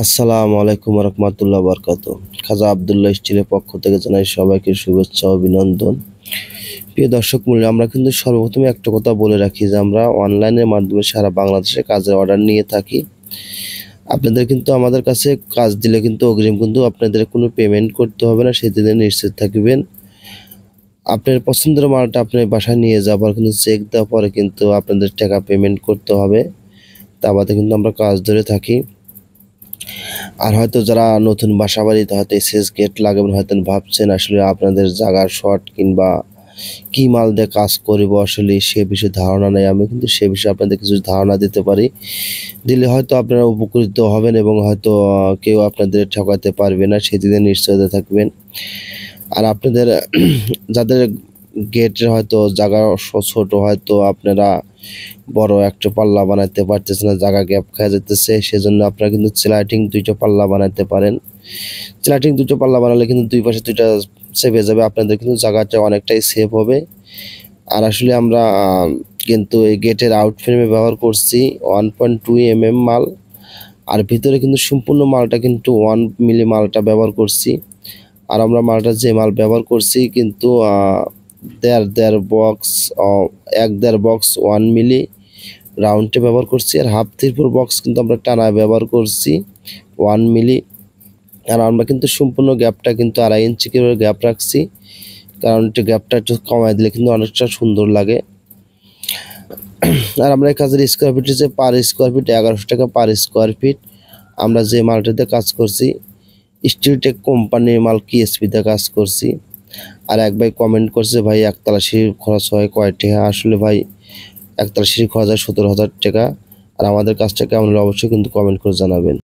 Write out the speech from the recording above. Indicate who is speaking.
Speaker 1: আসসালামু আলাইকুম রহমতুল্লাহ বরকাত। খাজা আবদুল্লাহ স্টিলের পক্ষ থেকে জানাই সবাইকে শুভেচ্ছা ও অভিনন্দন। প্রিয় দর্শক মূল্য, আমরা কিন্তু সর্বপ্রথমে একটা কথা বলে রাখি যে আমরা অনলাইনের মাধ্যমে সারা বাংলাদেশে কাজের অর্ডার নিয়ে থাকি। আপনাদের কিন্তু আমাদের কাছে কাজ দিলে কিন্তু অগ্রিম কিন্তু আপনাদের কোনো পেমেন্ট করতে হবে না, সেদিনে নিশ্চিত থাকবেন। আপনার পছন্দের মালটা আপনার বাসায় নিয়ে যাওয়ার কিন্তু চেক দেওয়ার পরে কিন্তু আপনাদের টাকা পেমেন্ট করতে হবে। তা বাদে কিন্তু আমরা কাজ ধরে থাকি। আর হয়তো যারা নতুন বাসাবাড়িতে হয়তো এসএস গেট লাগাবেন, হয়তো ভাবছেন আসলে আপনাদের জায়গার শর্ট কিংবা কি মাল দিয়ে কাজ করব, আসলে সে বিষয়ে ধারণা নেই। আমি কিন্তু সে বিষয়ে আপনাদের কিছু ধারণা দিতে পারি। দিলে হয়তো আপনারা উপকৃত হবেন এবং হয়তো কেউ আপনাদের ঠকাতে পারবে না, সেদিকে নিশ্চয়তা থাকবেন। আর আপনাদের যাদের গেটের হয়তো জায়গা ছোট, হয়তো আপনারা বড় একটা পাল্লা বানাইতে পারতেছে না, জায়গা গ্যাপ খাওয়া যেতেছে, সেজন্য আপনারা কিন্তু স্লাইডিং 2টা পাল্লা বানাইতে পারেন। স্লাইডিং 2টা পাল্লা বানালে কিন্তু দুই পাশে 2টা সেভ হয়ে যাবে, আপনাদের কিন্তু জায়গাটা অনেকটাই সেভ হবে। আর আসলে আমরা কিন্তু এই গেটের আউট ফ্রেমে ব্যবহার করছি 1.2 মাল, আর ভিতরে কিন্তু সম্পূর্ণ মালটা কিন্তু 1 মিলি মালটা ব্যবহার করছি। আর আমরা মালটা যে মাল ব্যবহার করছি কিন্তু দেড় বক্স, 1.5 বক্স 1 মিলি রাউন্ডে ব্যবহার করছি। আর হাফ 3/4 বক্স কিন্তু আমরা টানায় ব্যবহার করছি 1 মিলি। আর আমরা কিন্তু সম্পূর্ণ গ্যাপটা কিন্তু 2.5 ইঞ্চি করে গ্যাপ রাখছি, কারণ একটু গ্যাপটা একটু কমায় দিলে কিন্তু অনেকটা সুন্দর লাগে। আর আমরা এই কাজের স্কোয়ার ফিট হচ্ছে পার স্কোয়ার ফিট 1100 টাকা পার স্কোয়ার ফিট। আমরা যে মালটাতে কাজ করছি স্টিলটেক কোম্পানির মাল কিএসপিতে কাজ করছি। আর এক ভাই কমেন্ট করছে, ভাই একতলা সিঁড়ির খরচ হয় কয় টাকা? আসলে ভাই একতলা সিঁড়ি খরচ হয় 17,000 টাকা। আর আমাদের কাজটা কেমন হলে অবশ্যই কিন্তু কমেন্ট করে জানাবেন।